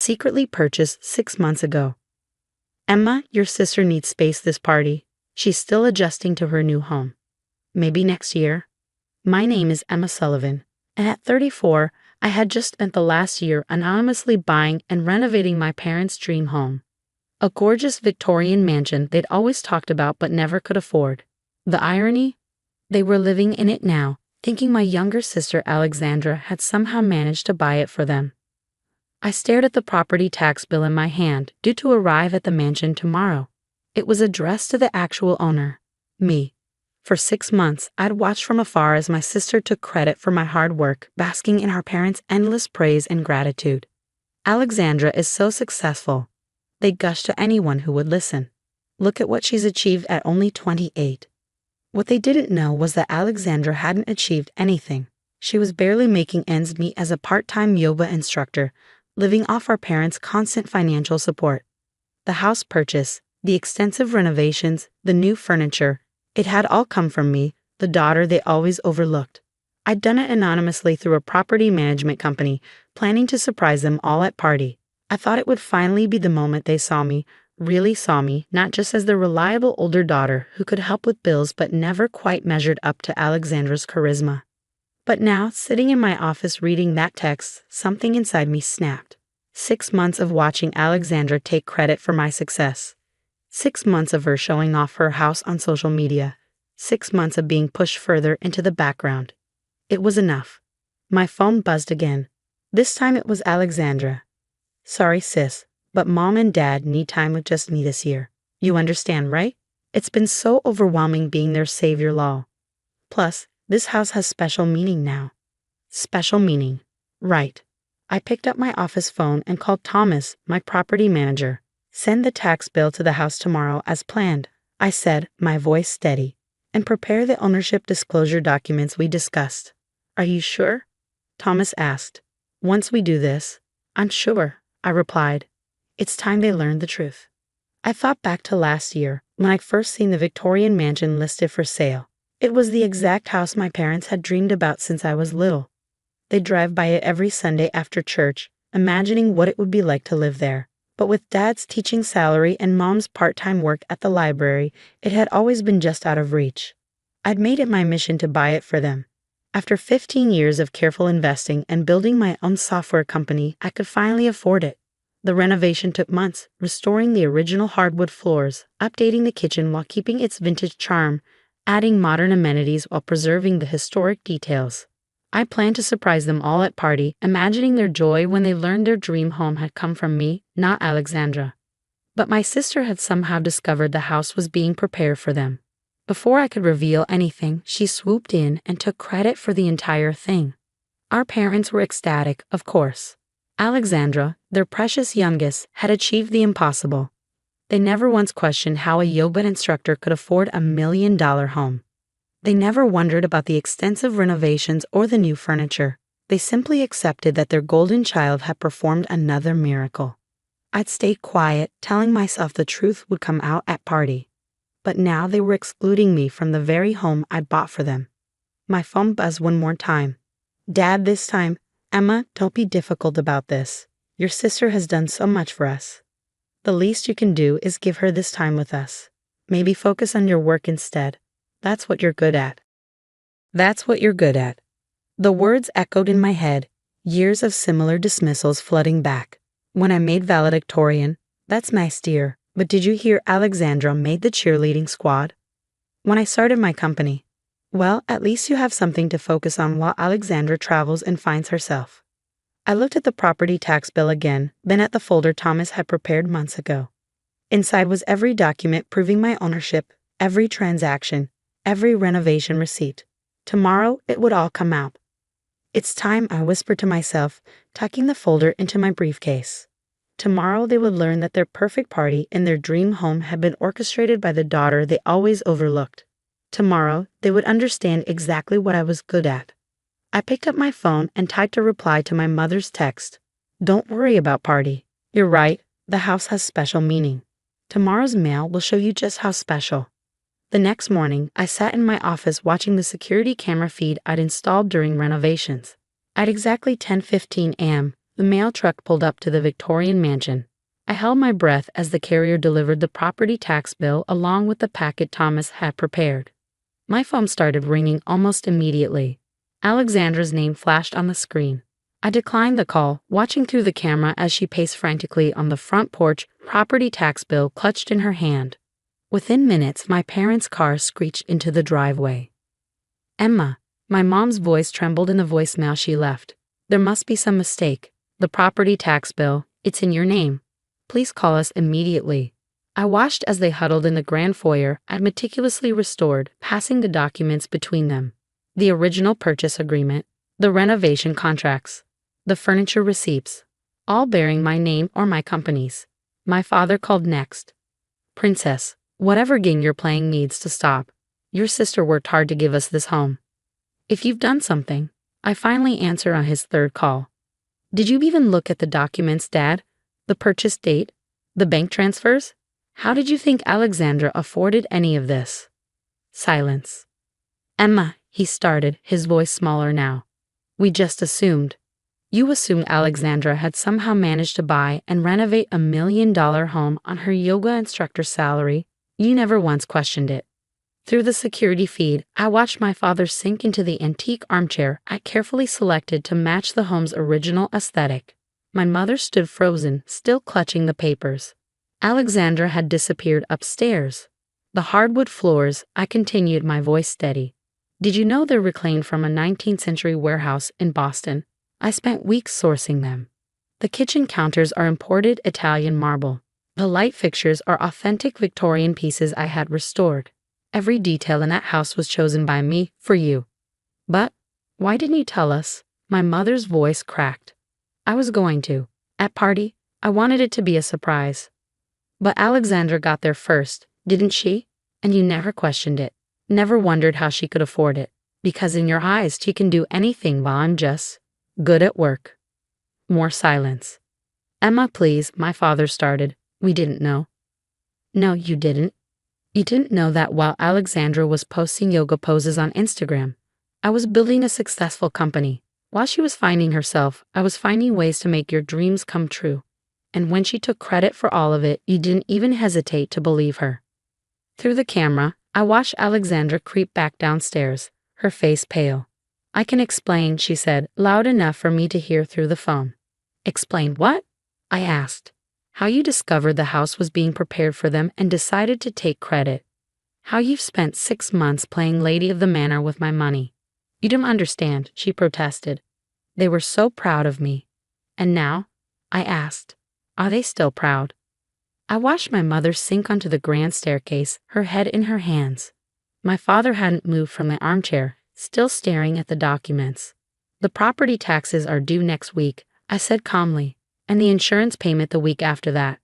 secretly purchased 6 months ago. Emma, your sister needs space this party. She's still adjusting to her new home. Maybe next year. My name is Emma Sullivan, and at 34, I had just spent the last year anonymously buying and renovating my parents' dream home. A gorgeous Victorian mansion they'd always talked about but never could afford. The irony? They were living in it now, thinking my younger sister Alexandra had somehow managed to buy it for them. I stared at the property tax bill in my hand, due to arrive at the mansion tomorrow. It was addressed to the actual owner, me. For 6 months, I'd watched from afar as my sister took credit for my hard work, basking in our parents' endless praise and gratitude. Alexandra is so successful. They gush to anyone who would listen. Look at what she's achieved at only 28. What they didn't know was that Alexandra hadn't achieved anything. She was barely making ends meet as a part-time yoga instructor, living off our parents' constant financial support. The house purchase, the extensive renovations, the new furniture, it had all come from me, the daughter they always overlooked. I'd done it anonymously through a property management company, planning to surprise them all at party. I thought it would finally be the moment they saw me, really saw me, not just as the reliable older daughter who could help with bills but never quite measured up to Alexandra's charisma. But now, sitting in my office reading that text, something inside me snapped. 6 months of watching Alexandra take credit for my success. 6 months of her showing off her house on social media. 6 months of being pushed further into the background. It was enough. My phone buzzed again. This time it was Alexandra. Sorry, sis, but Mom and Dad need time with just me this year. You understand, right? It's been so overwhelming being their savior lol. Plus, this house has special meaning now. Special meaning. Right. I picked up my office phone and called Thomas, my property manager. Send the tax bill to the house tomorrow as planned, I said, my voice steady. And prepare the ownership disclosure documents we discussed. Are you sure? Thomas asked. Once we do this, I'm sure, I replied. It's time they learned the truth. I thought back to last year, when I'd first seen the Victorian mansion listed for sale. It was the exact house my parents had dreamed about since I was little. They'd drive by it every Sunday after church, imagining what it would be like to live there. But with Dad's teaching salary and Mom's part-time work at the library, it had always been just out of reach. I'd made it my mission to buy it for them. After 15 years of careful investing and building my own software company, I could finally afford it. The renovation took months, restoring the original hardwood floors, updating the kitchen while keeping its vintage charm, adding modern amenities while preserving the historic details. I planned to surprise them all at party, imagining their joy when they learned their dream home had come from me, not Alexandra. But my sister had somehow discovered the house was being prepared for them. Before I could reveal anything, she swooped in and took credit for the entire thing. Our parents were ecstatic, of course. Alexandra, their precious youngest, had achieved the impossible. They never once questioned how a yoga instructor could afford $1 million home. They never wondered about the extensive renovations or the new furniture. They simply accepted that their golden child had performed another miracle. I'd stayed quiet, telling myself the truth would come out at party. But now they were excluding me from the very home I'd bought for them. My phone buzzed one more time. Dad, this time. Emma, don't be difficult about this. Your sister has done so much for us. The least you can do is give her this time with us. Maybe focus on your work instead. That's what you're good at. That's what you're good at. The words echoed in my head, years of similar dismissals flooding back. When I made valedictorian, that's nice, dear, but did you hear Alexandra made the cheerleading squad? When I started my company, well, at least you have something to focus on while Alexandra travels and finds herself. I looked at the property tax bill again, then at the folder Thomas had prepared months ago. Inside was every document proving my ownership, every transaction, every renovation receipt. Tomorrow, it would all come out. It's time, I whispered to myself, tucking the folder into my briefcase. Tomorrow they would learn that their perfect party in their dream home had been orchestrated by the daughter they always overlooked. Tomorrow, they would understand exactly what I was good at. I picked up my phone and typed a reply to my mother's text. Don't worry about party. You're right, the house has special meaning. Tomorrow's mail will show you just how special. The next morning, I sat in my office watching the security camera feed I'd installed during renovations. At exactly 10:15 a.m., The mail truck pulled up to the Victorian mansion. I held my breath as the carrier delivered the property tax bill along with the packet Thomas had prepared. My phone started ringing almost immediately. Alexandra's name flashed on the screen. I declined the call, watching through the camera as she paced frantically on the front porch, property tax bill clutched in her hand. Within minutes, my parents' car screeched into the driveway. "Emma," my mom's voice trembled in the voicemail she left. "There must be some mistake. The property tax bill, it's in your name. Please call us immediately." I watched as they huddled in the grand foyer, meticulously restored, passing the documents between them. The original purchase agreement, the renovation contracts, the furniture receipts, all bearing my name or my company's. My father called next. "Princess, whatever game you're playing needs to stop. Your sister worked hard to give us this home. If you've done something," I finally answered on his third call. "Did you even look at the documents, Dad? The purchase date? The bank transfers? How did you think Alexandra afforded any of this?" Silence. "Emma," he started, his voice smaller now. "We just assumed. You assumed Alexandra had somehow managed to buy and renovate $1 million home on her yoga instructor's salary. You never once questioned it." Through the security feed, I watched my father sink into the antique armchair I carefully selected to match the home's original aesthetic. My mother stood frozen, still clutching the papers. Alexandra had disappeared upstairs. The hardwood floors, I continued, my voice steady. "Did you know they're reclaimed from a 19th century warehouse in Boston? I spent weeks sourcing them. The kitchen counters are imported Italian marble. The light fixtures are authentic Victorian pieces I had restored. Every detail in that house was chosen by me, for you." "But why didn't you tell us?" My mother's voice cracked. "I was going to. At party, I wanted it to be a surprise. But Alexandra got there first, didn't she? And you never questioned it. Never wondered how she could afford it. Because in your eyes, she can do anything while I'm just good at work." More silence. "Emma, please," my father started. "We didn't know." "No, you didn't. You didn't know that while Alexandra was posting yoga poses on Instagram, I was building a successful company. While she was finding herself, I was finding ways to make your dreams come true. And when she took credit for all of it, you didn't even hesitate to believe her." Through the camera, I watched Alexandra creep back downstairs, her face pale. "I can explain," she said, loud enough for me to hear through the phone. "Explain what?" I asked. "How you discovered the house was being prepared for them and decided to take credit. How you've spent 6 months playing lady of the manor with my money. You don't understand," she protested. "They were so proud of me. And now?" I asked. "Are they still proud?" I watched my mother sink onto the grand staircase, her head in her hands. My father hadn't moved from the armchair, still staring at the documents. "The property taxes are due next week," I said calmly, "and the insurance payment the week after that.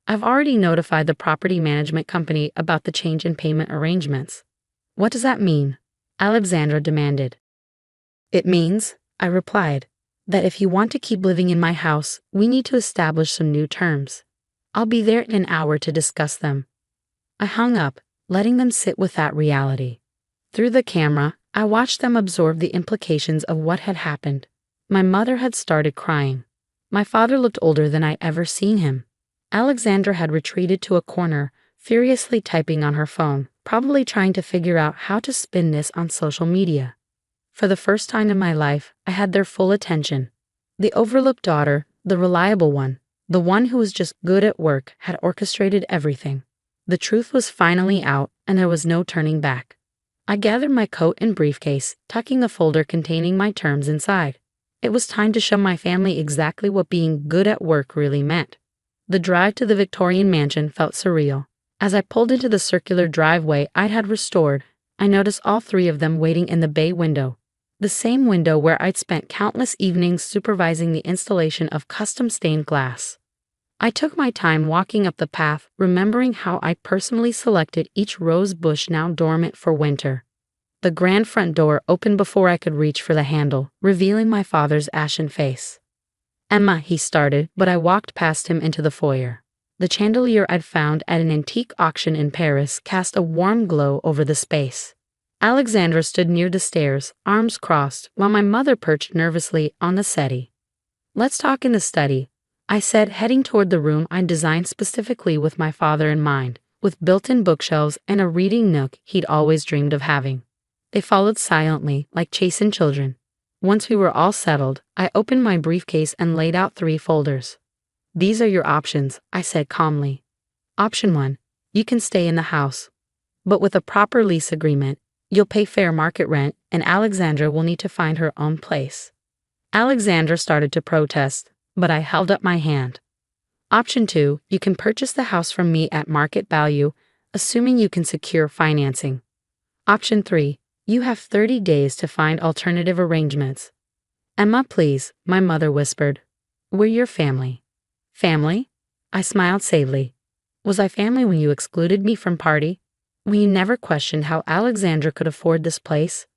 I've already notified the property management company about the change in payment arrangements." "What does that mean?" Alexandra demanded. "It means," I replied, "that if you want to keep living in my house, we need to establish some new terms. I'll be there in an hour to discuss them." I hung up, letting them sit with that reality. Through the camera, I watched them absorb the implications of what had happened. My mother had started crying. My father looked older than I'd ever seen him. Alexandra had retreated to a corner, furiously typing on her phone, probably trying to figure out how to spin this on social media. For the first time in my life, I had their full attention. The overlooked daughter, the reliable one, the one who was just good at work, had orchestrated everything. The truth was finally out, and there was no turning back. I gathered my coat and briefcase, tucking the folder containing my terms inside. It was time to show my family exactly what being good at work really meant. The drive to the Victorian mansion felt surreal. As I pulled into the circular driveway I'd had restored, I noticed all 3 of them waiting in the bay window. The same window where I'd spent countless evenings supervising the installation of custom stained glass. I took my time walking up the path, remembering how I personally selected each rose bush now dormant for winter. The grand front door opened before I could reach for the handle, revealing my father's ashen face. "Emma," he started, but I walked past him into the foyer. The chandelier I'd found at an antique auction in Paris cast a warm glow over the space. Alexandra stood near the stairs, arms crossed, while my mother perched nervously on the settee. Let's talk in the study, I said, heading toward the room I designed specifically with my father in mind, with built-in bookshelves and a reading nook he'd always dreamed of having. They followed silently, like chastened children. Once we were all settled, I opened my briefcase and laid out 3 folders. These are your options, I said calmly. Option 1, you can stay in the house. But with a proper lease agreement, you'll pay fair market rent and Alexandra will need to find her own place. Alexandra started to protest, but I held up my hand. Option 2, you can purchase the house from me at market value, assuming you can secure financing. Option 3, you have 30 days to find alternative arrangements. Emma, please, my mother whispered. We're your family. Family? I smiled sadly. Was I family when you excluded me from party? When you never questioned how Alexandra could afford this place?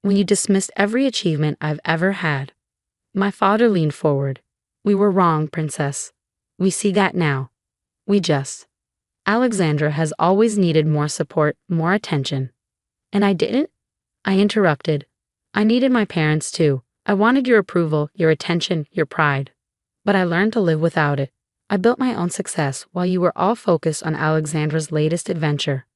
When you dismissed every achievement I've ever had? My father leaned forward. We were wrong, princess. We see that now. Alexandra has always needed more support, more attention. And I didn't? I interrupted. I needed my parents too. I wanted your approval, your attention, your pride. But I learned to live without it. I built my own success while you were all focused on Alexandra's latest adventure.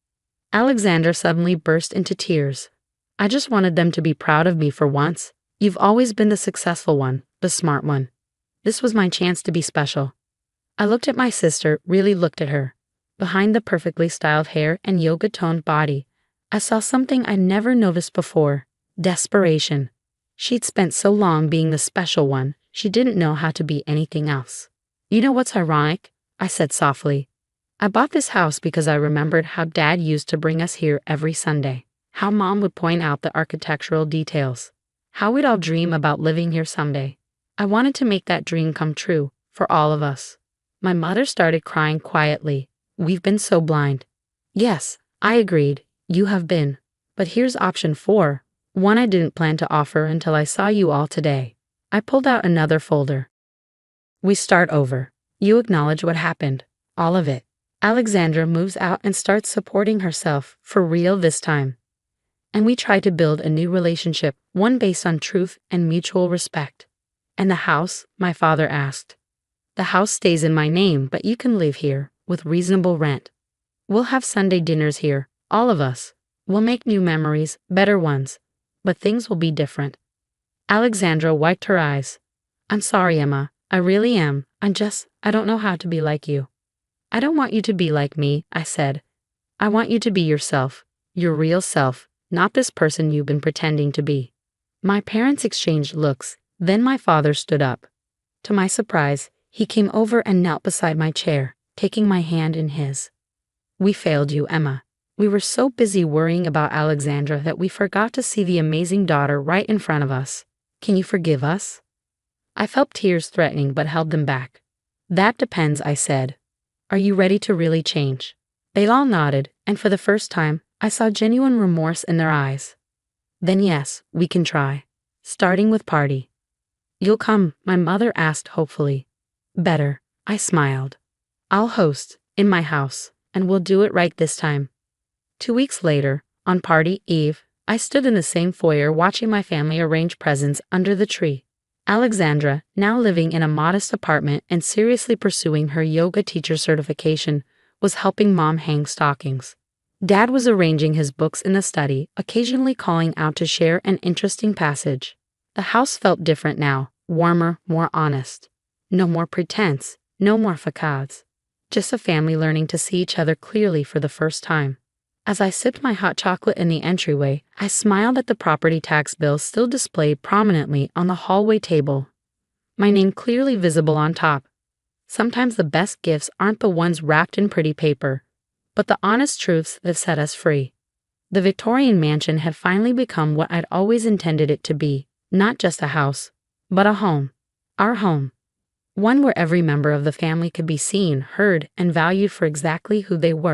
Alexandra suddenly burst into tears. I just wanted them to be proud of me for once. You've always been the successful one, the smart one. This was my chance to be special. I looked at my sister, really looked at her. Behind the perfectly styled hair and yoga-toned body, I saw something I'd never noticed before. Desperation. She'd spent so long being the special one, she didn't know how to be anything else. You know what's ironic? I said softly. I bought this house because I remembered how Dad used to bring us here every Sunday. How Mom would point out the architectural details. How we'd all dream about living here someday. I wanted to make that dream come true, for all of us. My mother started crying quietly. We've been so blind. Yes, I agreed. You have been. But here's option 4, one I didn't plan to offer until I saw you all today. I pulled out another folder. We start over. You acknowledge what happened. All of it. Alexandra moves out and starts supporting herself, for real this time. And we try to build a new relationship, one based on truth and mutual respect. And the house? My father asked. The house stays in my name, but you can live here, with reasonable rent. We'll have Sunday dinners here. All of us. We'll make new memories, better ones. But things will be different. Alexandra wiped her eyes. I'm sorry, Emma. I really am. I don't know how to be like you. I don't want you to be like me, I said. I want you to be yourself. Your real self, not this person you've been pretending to be. My parents exchanged looks, then my father stood up. To my surprise, he came over and knelt beside my chair, taking my hand in his. We failed you, Emma. We were so busy worrying about Alexandra that we forgot to see the amazing daughter right in front of us. Can you forgive us? I felt tears threatening but held them back. That depends, I said. Are you ready to really change? They all nodded, and for the first time, I saw genuine remorse in their eyes. Then yes, we can try. Starting with party. You'll come, my mother asked hopefully. Better, I smiled. I'll host, in my house, and we'll do it right this time. 2 weeks later, on party eve, I stood in the same foyer watching my family arrange presents under the tree. Alexandra, now living in a modest apartment and seriously pursuing her yoga teacher certification, was helping Mom hang stockings. Dad was arranging his books in the study, occasionally calling out to share an interesting passage. The house felt different now, warmer, more honest. No more pretense, no more facades. Just a family learning to see each other clearly for the first time. As I sipped my hot chocolate in the entryway, I smiled at the property tax bill still displayed prominently on the hallway table. My name clearly visible on top. Sometimes the best gifts aren't the ones wrapped in pretty paper, but the honest truths that set us free. The Victorian mansion had finally become what I'd always intended it to be, not just a house, but a home. Our home. One where every member of the family could be seen, heard, and valued for exactly who they were.